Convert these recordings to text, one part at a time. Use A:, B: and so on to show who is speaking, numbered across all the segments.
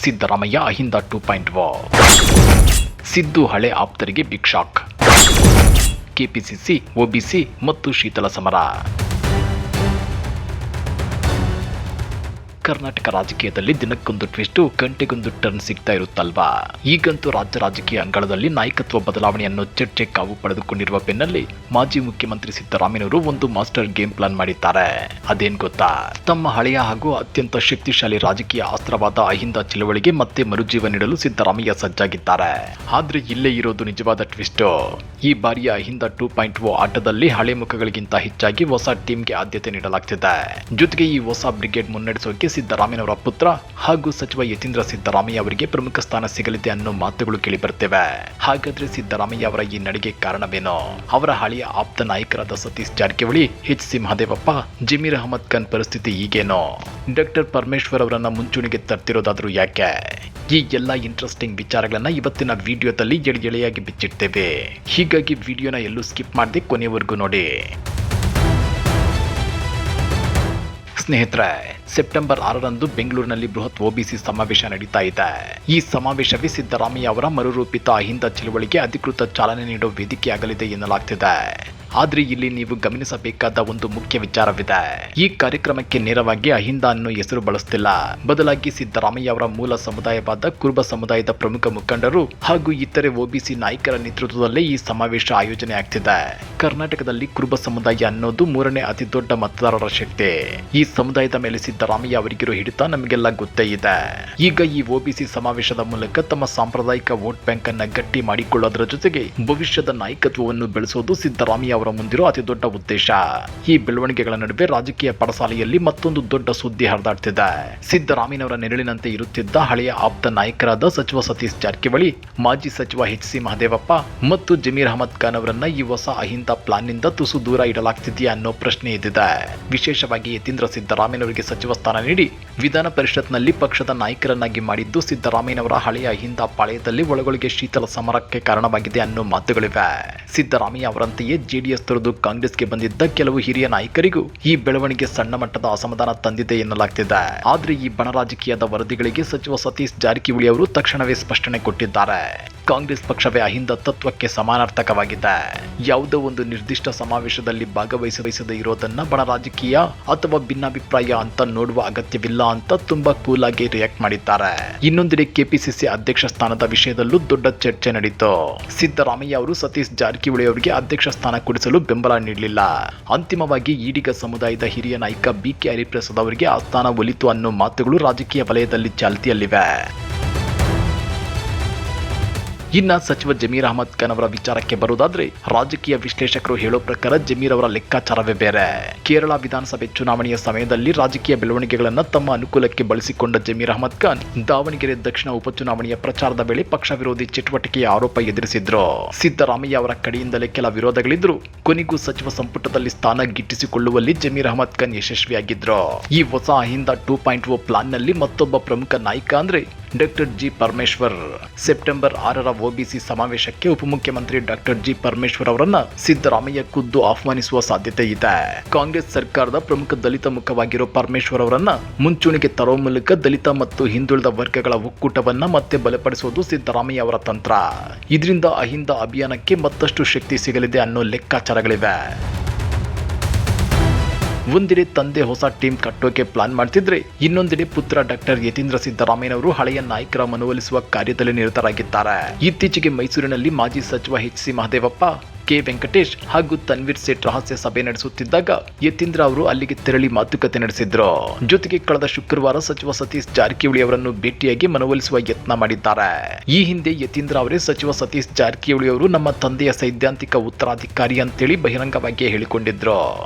A: ಸಿದ್ದರಾಮಯ್ಯ ಅಹಿಂದ 2.0. ಸಿದ್ದು ಹಳೆ ಆಪ್ತರಿಗೆ big shock. KPCC, OBC ಮತ್ತು ಶೀತಲ ಸಮರ. ಕರ್ನಾಟಕ ರಾಜಕೀಯದಲ್ಲಿ ದಿನಕ್ಕೊಂದು ಟ್ವಿಸ್ಟು, ಗಂಟೆಗೊಂದು ಟರ್ನ್ ಸಿಗ್ತಾ ಇರುತ್ತಲ್ವಾ? ಈಗಂತೂ ರಾಜ್ಯ ರಾಜಕೀಯ ಅಂಗಳದಲ್ಲಿ ನಾಯಕತ್ವ ಬದಲಾವಣೆಯನ್ನು ಚರ್ಚೆ ಕಾವು ಪಡೆದುಕೊಂಡಿರುವ ಬೆನ್ನಲ್ಲಿ ಮಾಜಿ ಮುಖ್ಯಮಂತ್ರಿ ಸಿದ್ದರಾಮಯ್ಯನವರು ಒಂದು ಮಾಸ್ಟರ್ ಗೇಮ್ ಪ್ಲಾನ್ ಮಾಡಿದ್ದಾರೆ. ಅದೇನ್ ಗೊತ್ತಾ? ತಮ್ಮ ಹಳೆಯ ಹಾಗೂ ಅತ್ಯಂತ ಶಕ್ತಿಶಾಲಿ ರಾಜಕೀಯ ಅಸ್ತ್ರವಾದ ಅಹಿಂದ ಚಳವಳಿಗೆ ಮತ್ತೆ ಮರುಜೀವ ನೀಡಲು ಸಿದ್ದರಾಮಯ್ಯ ಸಜ್ಜಾಗಿದ್ದಾರೆ. ಆದ್ರೆ ಇಲ್ಲೇ ಇರೋದು ನಿಜವಾದ ಟ್ವಿಸ್ಟ್. ಈ ಬಾರಿಯ ಅಹಿಂದ 2.0 ಆಟದಲ್ಲಿ ಹಳೆ ಮುಖಗಳಿಗಿಂತ ಹೆಚ್ಚಾಗಿ ಹೊಸ ಟೀಮ್ಗೆ ಆದ್ಯತೆ ನೀಡಲಾಗ್ತಿದೆ. ಜೊತೆಗೆ ಈ ಹೊಸ ಬ್ರಿಗೇಡ್ ಮುನ್ನಡೆಸೋಕೆ ಸಿದ್ದರಾಮಯ್ಯನವರ ಪುತ್ರ ಹಾಗೂ ಸಚಿವ ಯತೀಂದ್ರ ಸಿದ್ದರಾಮಯ್ಯ ಅವರಿಗೆ ಪ್ರಮುಖ ಸ್ಥಾನ ಸಿಗಲಿದೆ ಅನ್ನೋ ಮಾತುಗಳು ಕೇಳಿಬರುತ್ತಿವೆ. ಹಾಗಾದ್ರೆ ಸಿದ್ದರಾಮಯ್ಯ ಅವರ ಈ ನಡೆಗೆ ಕಾರಣವೇನು? ಅವರ ಹಳೆಯ ಆಪ್ತ ನಾಯಕರಾದ ಸತೀಶ್ ಜಾರಕಿಹೊಳಿ, ಎಚ್.ಸಿ. ಮಹದೇವಪ್ಪ, ಜಮೀರ್ ಅಹಮದ್ ಖಾನ್ ಪರಿಸ್ಥಿತಿ ಈಗೇನೋ? ಡಾಕ್ಟರ್ ಪರಮೇಶ್ವರ್ ಅವರನ್ನ ಮುಂಚೂಣಿಗೆ ತರ್ತಿರೋದಾದ್ರೂ ಯಾಕೆ? ಈ ಎಲ್ಲ ಇಂಟ್ರೆಸ್ಟಿಂಗ್ ವಿಚಾರಗಳನ್ನ ಇವತ್ತಿನ ವಿಡಿಯೋದಲ್ಲಿ ಎಳೆಯಾಗಿ ಬಿಚ್ಚಿಡ್ತೇವೆ. ಹೀಗಾಗಿ ವಿಡಿಯೋನ ಎಲ್ಲೂ ಸ್ಕಿಪ್ ಮಾಡದೆ ಕೊನೆಯವರೆಗೂ ನೋಡಿ. ಸ್ನೇಹಿತರೆ, ಸೆಪ್ಟೆಂಬರ್ 6ರಂದು ಬೆಂಗಳೂರಿನಲ್ಲಿ ಬೃಹತ್ ಒಬಿಸಿ ಸಮಾವೇಶ ನಡೀತಾ ಇದೆ. ಈ ಸಮಾವೇಶವೇ ಸಿದ್ದರಾಮಯ್ಯ ಅವರ ಮರುರೂಪಿತ ಅಹಿಂದ ಚಳವಳಿಗೆ ಅಧಿಕೃತ ಚಾಲನೆ ನೀಡೋ ವೇದಿಕೆಯಾಗಲಿದೆ ಎನ್ನಲಾಗ್ತಿದೆ. ಆದ್ರೆ ಇಲ್ಲಿ ನೀವು ಗಮನಿಸಬೇಕಾದ ಒಂದು ಮುಖ್ಯ ವಿಚಾರವಿದೆ. ಈ ಕಾರ್ಯಕ್ರಮಕ್ಕೆ ನೇರವಾಗಿ ಅಹಿಂದ ಅನ್ನೋ ಹೆಸರು ಬಳಸ್ತಿಲ್ಲ. ಬದಲಾಗಿ ಸಿದ್ದರಾಮಯ್ಯ ಅವರ ಮೂಲ ಸಮುದಾಯವಾದ ಕುರುಬ ಸಮುದಾಯದ ಪ್ರಮುಖ ಮುಖಂಡರು ಹಾಗೂ ಇತರೆ ಒಬಿಸಿ ನಾಯಕರ ನೇತೃತ್ವದಲ್ಲೇ ಈ ಸಮಾವೇಶ ಆಯೋಜನೆ ಆಗ್ತಿದೆ. ಕರ್ನಾಟಕದಲ್ಲಿ ಕುರುಬ ಸಮುದಾಯ ಅನ್ನೋದು 3ನೇ ಅತಿ ದೊಡ್ಡ ಮತದಾರರ ಶಕ್ತಿ. ಈ ಸಮುದಾಯದ ಮೇಲೆ ಸಿದ್ದರಾಮಯ್ಯ ಅವರಿಗಿರೋ ಹಿಡಿತ ನಮಗೆಲ್ಲ ಗೊತ್ತೇ ಇದೆ. ಈಗ ಈ ಒಬಿಸಿ ಸಮಾವೇಶದ ಮೂಲಕ ತಮ್ಮ ಸಾಂಪ್ರದಾಯಿಕ ವೋಟ್ ಬ್ಯಾಂಕ್ ಅನ್ನ ಗಟ್ಟಿ ಮಾಡಿಕೊಳ್ಳೋದರ ಜೊತೆಗೆ ಭವಿಷ್ಯದ ನಾಯಕತ್ವವನ್ನು ಬೆಳೆಸೋದು ಸಿದ್ದರಾಮಯ್ಯ ಅವರ ಮುಂದಿರೋ ಅತಿ ದೊಡ್ಡ ಉದ್ದೇಶ. ಈ ಬೆಳವಣಿಗೆಗಳ ನಡುವೆ ರಾಜಕೀಯ ಪಡಸಾಲೆಯಲ್ಲಿ ಮತ್ತೊಂದು ದೊಡ್ಡ ಸುದ್ದಿ ಹರಿದಾಡ್ತಿದೆ. ಸಿದ್ದರಾಮಯ್ಯನವರ ನೆರಳಿನಂತೆ ಇರುತ್ತಿದ್ದ ಹಳೆಯ ಆಪ್ತ ನಾಯಕರಾದ ಸಚಿವ ಸತೀಶ್ ಜಾರಕಿಹೊಳಿ, ಮಾಜಿ ಸಚಿವ ಎಚ್.ಸಿ. ಮಹದೇವಪ್ಪ ಮತ್ತು ಜಮೀರ್ ಅಹಮದ್ ಖಾನ್ ಅವರನ್ನ ಈ ಹೊಸ ಅಹಿಂದ ಪ್ಲಾನ್ ನಿಂದ ತುಸು ದೂರ ಇಡಲಾಗ್ತಿದೆಯಾ ಅನ್ನೋ ಪ್ರಶ್ನೆ ಎದ್ದಿದೆ. ವಿಶೇಷವಾಗಿ ಯತೀಂದ್ರ ಸಿದ್ದರಾಮಯ್ಯನವರಿಗೆ ಸಚಿವ ಸ್ಥಾನ ನೀಡಿ ವಿಧಾನ ಪರಿಷತ್ನಲ್ಲಿ ಪಕ್ಷದ ನಾಯಕರನ್ನಾಗಿ ಮಾಡಿದ್ದು ಸಿದ್ದರಾಮಯ್ಯನವರ ಹಳೆಯ ಅಹಿಂದ ಪಾಳೆಯದಲ್ಲಿ ಒಳಗೊಳಗೆ ಶೀತಲ ಸಮರಕ್ಕೆ ಕಾರಣವಾಗಿದೆ ಅನ್ನೋ ಮಾತುಗಳಿವೆ. ಸಿದ್ದರಾಮಯ್ಯ ಅವರಂತೆಯೇ ಜೆಡಿಎಸ್ ತೊರೆದು ಕಾಂಗ್ರೆಸ್ಗೆ ಬಂದಿದ್ದ ಕೆಲವು ಹಿರಿಯ ನಾಯಕರಿಗೂ ಈ ಬೆಳವಣಿಗೆ ಸಣ್ಣ ಮಟ್ಟದ ಅಸಮಾಧಾನ ತಂದಿದೆ ಎನ್ನಲಾಗ್ತಿದೆ. ಆದ್ರೆ ಈ ಬಣ ರಾಜಕೀಯದ ವರದಿಗಳಿಗೆ ಸಚಿವ ಸತೀಶ್ ಜಾರಕಿಹೊಳಿ ಅವರು ತಕ್ಷಣವೇ ಸ್ಪಷ್ಟನೆ ಕೊಟ್ಟಿದ್ದಾರೆ. ಕಾಂಗ್ರೆಸ್ ಪಕ್ಷವೇ ಅಹಿಂದ ತತ್ವಕ್ಕೆ ಸಮಾನಾರ್ಥಕವಾಗಿದೆ. ಯಾವುದೋ ಒಂದು ನಿರ್ದಿಷ್ಟ ಸಮಾವೇಶದಲ್ಲಿ ಭಾಗವಹಿಸದೇ ಇರೋದನ್ನ ಬಣ ರಾಜಕೀಯ ಅಥವಾ ಭಿನ್ನಾಭಿಪ್ರಾಯ ಅಂತ ನೋಡುವ ಅಗತ್ಯವಿಲ್ಲ ಅಂತ ತುಂಬಾ ಕೂಲ್ ಆಗಿ ರಿಯಾಕ್ಟ್ ಮಾಡಿದ್ದಾರೆ. ಇನ್ನೊಂದೆಡೆ ಕೆಪಿಸಿಸಿ ಅಧ್ಯಕ್ಷ ಸ್ಥಾನದ ವಿಷಯದಲ್ಲೂ ದೊಡ್ಡ ಚರ್ಚೆ ನಡೆಯಿತು. ಸಿದ್ದರಾಮಯ್ಯ ಅವರು ಸತೀಶ್ ಜಾರಕಿಹೊಳಿ ಅವರಿಗೆ ಅಧ್ಯಕ್ಷ ಸ್ಥಾನ ಕೊಡಿಸಲು ಬೆಂಬಲ ನೀಡಲಿಲ್ಲ. ಅಂತಿಮವಾಗಿ ಈಡಿಗ ಸಮುದಾಯದ ಹಿರಿಯ ನಾಯಕ ಬಿ.ಕೆ. ಹರಿಪ್ರಸಾದ್ ಅವರಿಗೆ ಆ ಸ್ಥಾನ ಒಲಿತು ಅನ್ನೋ ಮಾತುಗಳು ರಾಜಕೀಯ ವಲಯದಲ್ಲಿ ಚಾಲ್ತಿಯಲ್ಲಿವೆ. ಇನ್ನ ಸಚಿವ ಜಮೀರ್ ಅಹಮದ್ ಖಾನ್ ಅವರ ವಿಚಾರಕ್ಕೆ ಬರುವುದಾದ್ರೆ, ರಾಜಕೀಯ ವಿಶ್ಲೇಷಕರು ಹೇಳೋ ಪ್ರಕಾರ ಜಮೀರ್ ಅವರ ಲೆಕ್ಕಾಚಾರವೇ ಬೇರೆ. ಕೇರಳ ವಿಧಾನಸಭೆ ಚುನಾವಣೆಯ ಸಮಯದಲ್ಲಿ ರಾಜಕೀಯ ಬೆಳವಣಿಗೆಗಳನ್ನು ತಮ್ಮ ಅನುಕೂಲಕ್ಕೆ ಬಳಸಿಕೊಂಡ ಜಮೀರ್ ಅಹಮದ್ ಖಾನ್ ದಾವಣಗೆರೆ ದಕ್ಷಿಣ ಉಪಚುನಾವಣೆಯ ಪ್ರಚಾರದ ವೇಳೆ ಪಕ್ಷ ವಿರೋಧಿ ಚಟುವಟಿಕೆಯ ಆರೋಪ ಎದುರಿಸಿದ್ರು. ಸಿದ್ದರಾಮಯ್ಯ ಅವರ ಕಡೆಯಿಂದಲೇ ಕೆಲ ವಿರೋಧಗಳಿದ್ರು. ಕೊನೆಗೂ ಸಚಿವ ಸಂಪುಟದಲ್ಲಿ ಸ್ಥಾನ ಗಿಟ್ಟಿಸಿಕೊಳ್ಳುವಲ್ಲಿ ಜಮೀರ್ ಅಹಮದ್ ಖಾನ್ ಯಶಸ್ವಿಯಾಗಿದ್ರು. ಈ ಹೊಸ ಅಹಿಂದ 2.0 ಪ್ಲಾನ್ ನಲ್ಲಿ ಮತ್ತೊಬ್ಬ ಪ್ರಮುಖ ನಾಯಕ ಅಂದ್ರೆ ಡಾಕ್ಟರ್ ಜಿ ಪರಮೇಶ್ವರ್. ಸೆಪ್ಟೆಂಬರ್ 6ರ ಒಬಿಸಿ ಸಮಾವೇಶಕ್ಕೆ ಉಪಮುಖ್ಯಮಂತ್ರಿ ಡಾಕ್ಟರ್ ಜಿ ಪರಮೇಶ್ವರ್ ಅವರನ್ನ ಸಿದ್ದರಾಮಯ್ಯ ಖುದ್ದು ಆಹ್ವಾನಿಸುವ ಸಾಧ್ಯತೆ ಇದೆ. ಕಾಂಗ್ರೆಸ್ ಸರ್ಕಾರದ ಪ್ರಮುಖ ದಲಿತ ಮುಖವಾಗಿರೋ ಪರಮೇಶ್ವರ್ ಅವರನ್ನ ಮುಂಚೂಣಿಗೆ ತರುವ ಮೂಲಕ ದಲಿತ ಮತ್ತು ಹಿಂದುಳಿದ ವರ್ಗಗಳ ಒಕ್ಕೂಟವನ್ನ ಮತ್ತೆ ಬಲಪಡಿಸುವುದು ಸಿದ್ದರಾಮಯ್ಯ ಅವರ ತಂತ್ರ. ಇದರಿಂದ ಅಹಿಂದ ಅಭಿಯಾನಕ್ಕೆ ಮತ್ತಷ್ಟು ಶಕ್ತಿ ಸಿಗಲಿದೆ ಅನ್ನೋ ಲೆಕ್ಕಾಚಾರಗಳಿವೆ. ಒಂದೆಡೆ ತಂದೆ ಹೊಸ ಟೀಮ್ ಕಟ್ಟೋಕೆ ಪ್ಲಾನ್ ಮಾಡ್ತಿದ್ರೆ, ಇನ್ನೊಂದೆಡೆ ಪುತ್ರ ಡಾಕ್ಟರ್ ಯತೀಂದ್ರ ಸಿದ್ದರಾಮಯ್ಯನವರು ಹಳೆಯ ನಾಯಕರ ಮನವೊಲಿಸುವ ಕಾರ್ಯದಲ್ಲಿ ನಿರತರಾಗಿದ್ದಾರೆ. ಇತ್ತೀಚೆಗೆ ಮೈಸೂರಿನಲ್ಲಿ ಮಾಜಿ ಸಚಿವ ಎಚ್.ಸಿ. ಮಹದೇವಪ್ಪ, ಕೆ. ವೆಂಕಟೇಶ್ ಹಾಗೂ ತನ್ವೀರ್ ಸೇಠ್ ರಹಸ್ಯ ಸಭೆ ನಡೆಸುತ್ತಿದ್ದಾಗ ಯತೀಂದ್ರ ಅವರು ಅಲ್ಲಿಗೆ ತೆರಳಿ ಮಾತುಕತೆ ನಡೆಸಿದ್ರು. ಜೊತೆಗೆ ಕಳೆದ ಶುಕ್ರವಾರ ಸಚಿವ ಸತೀಶ್ ಜಾರಕಿಹೊಳಿ ಅವರನ್ನು ಭೇಟಿಯಾಗಿ ಮನವೊಲಿಸುವ ಯತ್ನ ಮಾಡಿದ್ದಾರೆ. ಈ ಹಿಂದೆ ಯತೀಂದ್ರ ಅವರೇ ಸಚಿವ ಸತೀಶ್ ಜಾರಕಿಹೊಳಿ ಅವರು ನಮ್ಮ ತಂದೆಯ ಸೈದ್ಧಾಂತಿಕ ಉತ್ತರಾಧಿಕಾರಿ ಅಂತೇಳಿ ಬಹಿರಂಗವಾಗಿ ಹೇಳಿಕೊಂಡಿದ್ರು.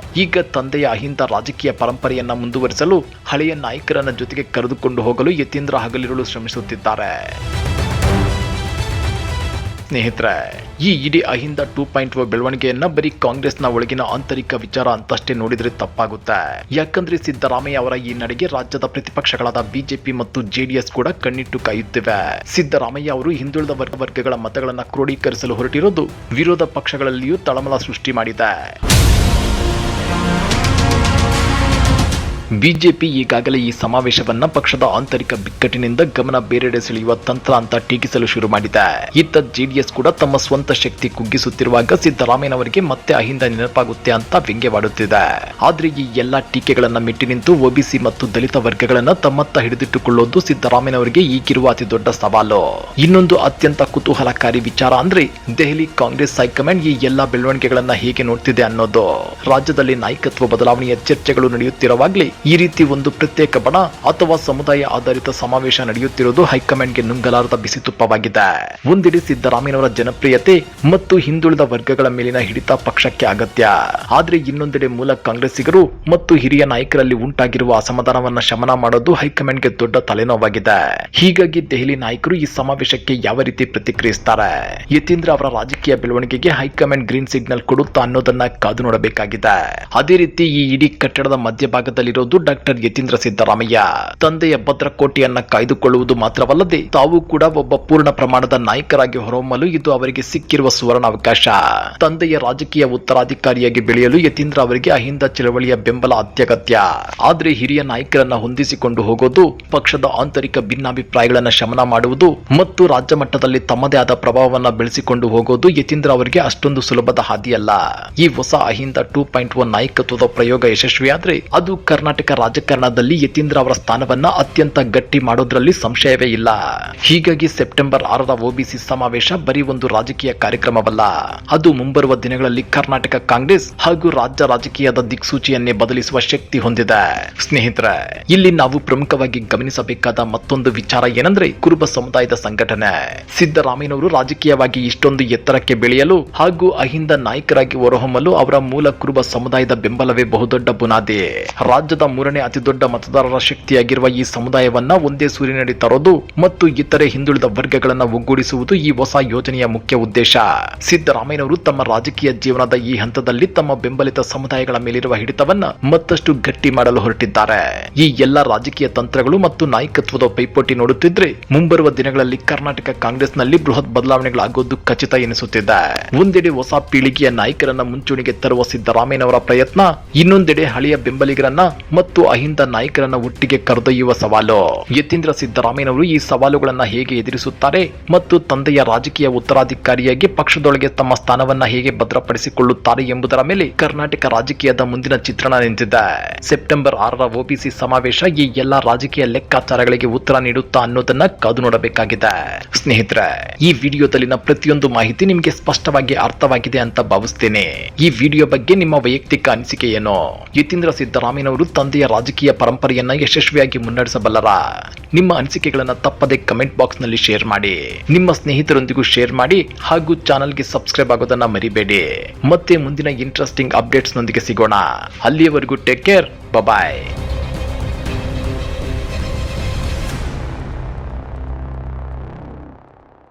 A: ಈಗ ತಂದೆಯ ಅಹಿಂದ ರಾಜಕೀಯ ಪರಂಪರೆಯನ್ನ ಮುಂದುವರಿಸಲು ಹಳೆಯ ನಾಯಕರನ್ನ ಜೊತೆಗೆ ಕರೆದುಕೊಂಡು ಹೋಗಲು ಯತೀಂದ್ರ ಹಗಲಿರುಳು ಶ್ರಮಿಸುತ್ತಿದ್ದಾರೆ. ಸ್ನೇಹಿತರೆ, ಈ ಇಡೀ ಅಹಿಂದ 2.0 ಬೆಳವಣಿಗೆಯನ್ನ ಬರೀ ಕಾಂಗ್ರೆಸ್ನ ಒಳಗಿನ ಆಂತರಿಕ ವಿಚಾರ ಅಂತಷ್ಟೇ ನೋಡಿದ್ರೆ ತಪ್ಪಾಗುತ್ತೆ. ಯಾಕಂದ್ರೆ ಸಿದ್ದರಾಮಯ್ಯ ಅವರ ಈ ನಡೆಗೆ ರಾಜ್ಯದ ಪ್ರತಿಪಕ್ಷಗಳಾದ ಬಿಜೆಪಿ ಮತ್ತು ಜೆಡಿಎಸ್ ಕೂಡ ಕಣ್ಣಿಟ್ಟು ಕಾಯುತ್ತಿವೆ. ಸಿದ್ದರಾಮಯ್ಯ ಅವರು ಹಿಂದುಳಿದ ವರ್ಗಗಳ ಮತಗಳನ್ನ ಕ್ರೋಢೀಕರಿಸಲು ಹೊರಟಿರೋದು ವಿರೋಧ ಪಕ್ಷಗಳಲ್ಲಿಯೂ ತಳಮಳ ಸೃಷ್ಟಿ ಮಾಡಿದೆ. ಬಿಜೆಪಿ ಈಗಾಗಲೇ ಈ ಸಮಾವೇಶವನ್ನ ಪಕ್ಷದ ಆಂತರಿಕ ಬಿಕ್ಕಟ್ಟಿನಿಂದ ಗಮನ ಬೇರೆಡೆ ಸೆಳೆಯುವ ತಂತ್ರ ಅಂತ ಟೀಕಿಸಲು ಶುರು ಮಾಡಿದೆ. ಇತ್ತ ಜೆಡಿಎಸ್ ಕೂಡ ತಮ್ಮ ಸ್ವಂತ ಶಕ್ತಿ ಕುಗ್ಗಿಸುತ್ತಿರುವಾಗ ಸಿದ್ದರಾಮಯ್ಯನವರಿಗೆ ಮತ್ತೆ ಅಹಿಂದ ನೆನಪಾಗುತ್ತೆ ಅಂತ ವ್ಯಂಗ್ಯವಾಡುತ್ತಿದೆ. ಆದ್ರೆ ಈ ಎಲ್ಲಾ ಟೀಕೆಗಳನ್ನ ಮೆಟ್ಟಿ ನಿಂತು ಒಬಿಸಿ ಮತ್ತು ದಲಿತ ವರ್ಗಗಳನ್ನ ತಮ್ಮತ್ತ ಹಿಡಿದಿಟ್ಟುಕೊಳ್ಳೋದು ಸಿದ್ದರಾಮಯ್ಯನವರಿಗೆ ಈಗಿರುವ ಅತಿ ದೊಡ್ಡ ಸವಾಲು. ಇನ್ನೊಂದು ಅತ್ಯಂತ ಕುತೂಹಲಕಾರಿ ವಿಚಾರ ಅಂದ್ರೆ ದೆಹಲಿ ಕಾಂಗ್ರೆಸ್ ಹೈಕಮಾಂಡ್ ಈ ಎಲ್ಲಾ ಬೆಳವಣಿಗೆಗಳನ್ನ ಹೇಗೆ ನೋಡ್ತಿದೆ ಅನ್ನೋದು. ರಾಜ್ಯದಲ್ಲಿ ನಾಯಕತ್ವ ಬದಲಾವಣೆಯ ಚರ್ಚೆಗಳು ನಡೆಯುತ್ತಿರುವಾಗಲೇ ಈ ರೀತಿ ಒಂದು ಪ್ರತ್ಯೇಕ ಬಣ ಅಥವಾ ಸಮುದಾಯ ಆಧಾರಿತ ಸಮಾವೇಶ ನಡೆಯುತ್ತಿರುವುದು ಹೈಕಮಾಂಡ್ಗೆ ನುಂಗಲಾರದ ಬಿಸಿತುಪ್ಪವಾಗಿದೆ. ಒಂದೆಡೆ ಸಿದ್ದರಾಮಯ್ಯನವರ ಜನಪ್ರಿಯತೆ ಮತ್ತು ಹಿಂದುಳಿದ ವರ್ಗಗಳ ಮೇಲಿನ ಹಿಡಿತ ಪಕ್ಷಕ್ಕೆ ಅಗತ್ಯ. ಆದ್ರೆ ಇನ್ನೊಂದೆಡೆ ಮೂಲ ಕಾಂಗ್ರೆಸ್ಸಿಗರು ಮತ್ತು ಹಿರಿಯ ನಾಯಕರಲ್ಲಿ ಉಂಟಾಗಿರುವ ಅಸಮಾಧಾನವನ್ನ ಶಮನ ಮಾಡೋದು ಹೈಕಮಾಂಡ್ಗೆ ದೊಡ್ಡ ತಲೆನೋವಾಗಿದೆ. ಹೀಗಾಗಿ ದೆಹಲಿ ನಾಯಕರು ಈ ಸಮಾವೇಶಕ್ಕೆ ಯಾವ ರೀತಿ ಪ್ರತಿಕ್ರಿಯಿಸುತ್ತಾರೆ, ಯತೀಂದ್ರ ಅವರ ರಾಜಕೀಯ ಬೆಳವಣಿಗೆಗೆ ಹೈಕಮಾಂಡ್ ಗ್ರೀನ್ ಸಿಗ್ನಲ್ ಕೊಡುತ್ತಾ ಅನ್ನೋದನ್ನ ಕಾದು ನೋಡಬೇಕಾಗಿದೆ. ಅದೇ ರೀತಿ ಈ ಇಡೀ ಕಟ್ಟಡದ ಮಧ್ಯಭಾಗದಲ್ಲಿರೋದು ಡಾಕ್ಟರ್ ಯತೀಂದ್ರ ಸಿದ್ದರಾಮಯ್ಯ. ತಂದೆಯ ಭದ್ರಕೋಟೆಯನ್ನ ಕಾಯ್ದುಕೊಳ್ಳುವುದು ಮಾತ್ರವಲ್ಲದೆ ತಾವು ಕೂಡ ಒಬ್ಬ ಪೂರ್ಣ ಪ್ರಮಾಣದ ನಾಯಕರಾಗಿ ಹೊರಹೊಮ್ಮಲು ಇದು ಅವರಿಗೆ ಸಿಕ್ಕಿರುವ ಸುವರ್ಣಾವಕಾಶ. ತಂದೆಯ ರಾಜಕೀಯ ಉತ್ತರಾಧಿಕಾರಿಯಾಗಿ ಬೆಳೆಯಲು ಯತೀಂದ್ರ ಅವರಿಗೆ ಅಹಿಂದ ಚಳವಳಿಯ ಬೆಂಬಲ ಅತ್ಯಗತ್ಯ. ಆದ್ರೆ ಹಿರಿಯ ನಾಯಕರನ್ನ ಹೊಂದಿಸಿಕೊಂಡು ಹೋಗೋದು, ಪಕ್ಷದ ಆಂತರಿಕ ಭಿನ್ನಾಭಿಪ್ರಾಯಗಳನ್ನ ಶಮನ ಮಾಡುವುದು ಮತ್ತು ರಾಜ್ಯ ಮಟ್ಟದಲ್ಲಿ ತಮ್ಮದೇ ಆದ ಪ್ರಭಾವವನ್ನ ಬೆಳೆಸಿಕೊಂಡು ಹೋಗೋದು ಯತೀಂದ್ರ ಅವರಿಗೆ ಅಷ್ಟೊಂದು ಸುಲಭದ ಹಾದಿಯಲ್ಲ. ಈ ಹೊಸ ಅಹಿಂದ 2.1 ನಾಯಕತ್ವದ ಪ್ರಯೋಗ ಯಶಸ್ವಿಯಾದ್ರೆ ಅದು ಕರ್ನಾಟಕ ರಾಜಕಾರಣದಲ್ಲಿ ಯತೀಂದ್ರ ಅವರ ಸ್ಥಾನವನ್ನ ಅತ್ಯಂತ ಗಟ್ಟಿ ಮಾಡೋದ್ರಲ್ಲಿ ಸಂಶಯವೇ ಇಲ್ಲ. ಹೀಗಾಗಿ ಸೆಪ್ಟೆಂಬರ್ 6ರ ಒಬಿಸಿ ಸಮಾವೇಶ ಬರೀ ಒಂದು ರಾಜಕೀಯ ಕಾರ್ಯಕ್ರಮವಲ್ಲ, ಅದು ಮುಂಬರುವ ದಿನಗಳಲ್ಲಿ ಕರ್ನಾಟಕ ಕಾಂಗ್ರೆಸ್ ಹಾಗೂ ರಾಜ್ಯ ರಾಜಕೀಯದ ದಿಕ್ಸೂಚಿಯನ್ನೇ ಬದಲಿಸುವ ಶಕ್ತಿ ಹೊಂದಿದೆ. ಸ್ನೇಹಿತರೆ, ಇಲ್ಲಿ ನಾವು ಪ್ರಮುಖವಾಗಿ ಗಮನಿಸಬೇಕಾದ ಮತ್ತೊಂದು ವಿಚಾರ ಏನಂದ್ರೆ ಕುರುಬ ಸಮುದಾಯದ ಸಂಘಟನೆ. ಸಿದ್ದರಾಮಯ್ಯನವರು ರಾಜಕೀಯವಾಗಿ ಇಷ್ಟೊಂದು ಎತ್ತರಕ್ಕೆ ಬೆಳೆಯಲು ಹಾಗೂ ಅಹಿಂದ ನಾಯಕರಾಗಿ ಹೊರಹೊಮ್ಮಲು ಅವರ ಮೂಲ ಕುರುಬ ಸಮುದಾಯದ ಬೆಂಬಲವೇ ಬಹುದೊಡ್ಡ ಬುನಾದಿ. ರಾಜ್ಯದ 3ನೇ ಅತಿದೊಡ್ಡ ಮತದಾರರ ಶಕ್ತಿಯಾಗಿರುವ ಈ ಸಮುದಾಯವನ್ನ ಒಂದೇ ಸೂರಿನಡಿ ತರೋದು ಮತ್ತು ಇತರೆ ಹಿಂದುಳಿದ ವರ್ಗಗಳನ್ನ ಒಗ್ಗೂಡಿಸುವುದು ಈ ಹೊಸ ಯೋಜನೆಯ ಮುಖ್ಯ ಉದ್ದೇಶ. ಸಿದ್ದರಾಮಯ್ಯನವರು ತಮ್ಮ ರಾಜಕೀಯ ಜೀವನದ ಈ ಹಂತದಲ್ಲಿ ತಮ್ಮ ಬೆಂಬಲಿತ ಸಮುದಾಯಗಳ ಮೇಲಿರುವ ಹಿಡಿತವನ್ನ ಮತ್ತಷ್ಟು ಗಟ್ಟಿ ಮಾಡಲು ಹೊರಟಿದ್ದಾರೆ. ಈ ಎಲ್ಲ ರಾಜಕೀಯ ತಂತ್ರಗಳು ಮತ್ತು ನಾಯಕತ್ವದ ಪೈಪೋಟಿ ನೋಡುತ್ತಿದ್ರೆ ಮುಂಬರುವ ದಿನಗಳಲ್ಲಿ ಕರ್ನಾಟಕ ಕಾಂಗ್ರೆಸ್ನಲ್ಲಿ ಬೃಹತ್ ಬದಲಾವಣೆಗಳಾಗೋದು ಖಚಿತ ಎನಿಸುತ್ತಿದೆ. ಒಂದೆಡೆ ಹೊಸ ಪೀಳಿಗೆಯ ನಾಯಕರನ್ನ ಮುಂಚೂಣಿಗೆ ತರುವ ಸಿದ್ದರಾಮಯ್ಯನವರ ಪ್ರಯತ್ನ, ಇನ್ನೊಂದೆಡೆ ಹಳೆಯ ಬೆಂಬಲಿಗರನ್ನ ಮತ್ತು ಅಹಿಂದ ನಾಯಕರನ್ನ ಒಟ್ಟಿಗೆ ಕರೆದೊಯ್ಯುವ ಸವಾಲು. ಯತೀಂದ್ರ ಸಿದ್ದರಾಮಯ್ಯನವರು ಈ ಸವಾಲುಗಳನ್ನ ಹೇಗೆ ಎದುರಿಸುತ್ತಾರೆ ಮತ್ತು ತಂದೆಯ ರಾಜಕೀಯ ಉತ್ತರಾಧಿಕಾರಿಯಾಗಿ ಪಕ್ಷದೊಳಗೆ ತಮ್ಮ ಸ್ಥಾನವನ್ನ ಹೇಗೆ ಭದ್ರಪಡಿಸಿಕೊಳ್ಳುತ್ತಾರೆ ಎಂಬುದರ ಮೇಲೆ ಕರ್ನಾಟಕ ರಾಜಕೀಯದ ಮುಂದಿನ ಚಿತ್ರಣ ನಿಂತಿದೆ. ಸೆಪ್ಟೆಂಬರ್ 6ರ ಒಬಿಸಿ ಸಮಾವೇಶ ಈ ಎಲ್ಲಾ ರಾಜಕೀಯ ಲೆಕ್ಕಾಚಾರಗಳಿಗೆ ಉತ್ತರ ನೀಡುತ್ತಾ ಅನ್ನೋದನ್ನ ಕಾದು ನೋಡಬೇಕಾಗಿದೆ. ಸ್ನೇಹಿತರೆ, ಈ ವಿಡಿಯೋದಲ್ಲಿನ ಪ್ರತಿಯೊಂದು ಮಾಹಿತಿ ನಿಮಗೆ ಸ್ಪಷ್ಟವಾಗಿ ಅರ್ಥವಾಗಿದೆ ಅಂತ ಭಾವಿಸ್ತೇನೆ. ಈ ವಿಡಿಯೋ ಬಗ್ಗೆ ನಿಮ್ಮ ವೈಯಕ್ತಿಕ ಅನಿಸಿಕೆ ಏನು? ಯತೀಂದ್ರ ಸಿದ್ದರಾಮಯ್ಯನವರು ತಂದೆಯ ರಾಜಕೀಯ ಪರಂಪರೆಯನ್ನ ಯಶಸ್ವಿಯಾಗಿ ಮುನ್ನಡೆಸಬಲ್ಲರ? ನಿಮ್ಮ ಅನಿಸಿಕೆಗಳನ್ನ ತಪ್ಪದೆ ಕಮೆಂಟ್ ಬಾಕ್ಸ್ ನಲ್ಲಿ ಶೇರ್ ಮಾಡಿ, ನಿಮ್ಮ ಸ್ನೇಹಿತರೊಂದಿಗೂ ಶೇರ್ ಮಾಡಿ ಹಾಗೂ ಚಾನೆಲ್ಗೆ ಸಬ್ಸ್ಕ್ರೈಬ್ ಆಗೋದನ್ನ ಮರಿಬೇಡಿ. ಮತ್ತೆ ಮುಂದಿನ ಇಂಟ್ರೆಸ್ಟಿಂಗ್ ಅಪ್ಡೇಟ್ಸ್ ನೊಂದಿಗೆ ಸಿಗೋಣ. ಅಲ್ಲಿಯವರೆಗೂ ಟೇಕ್ ಕೇರ್, ಬಾಯ್.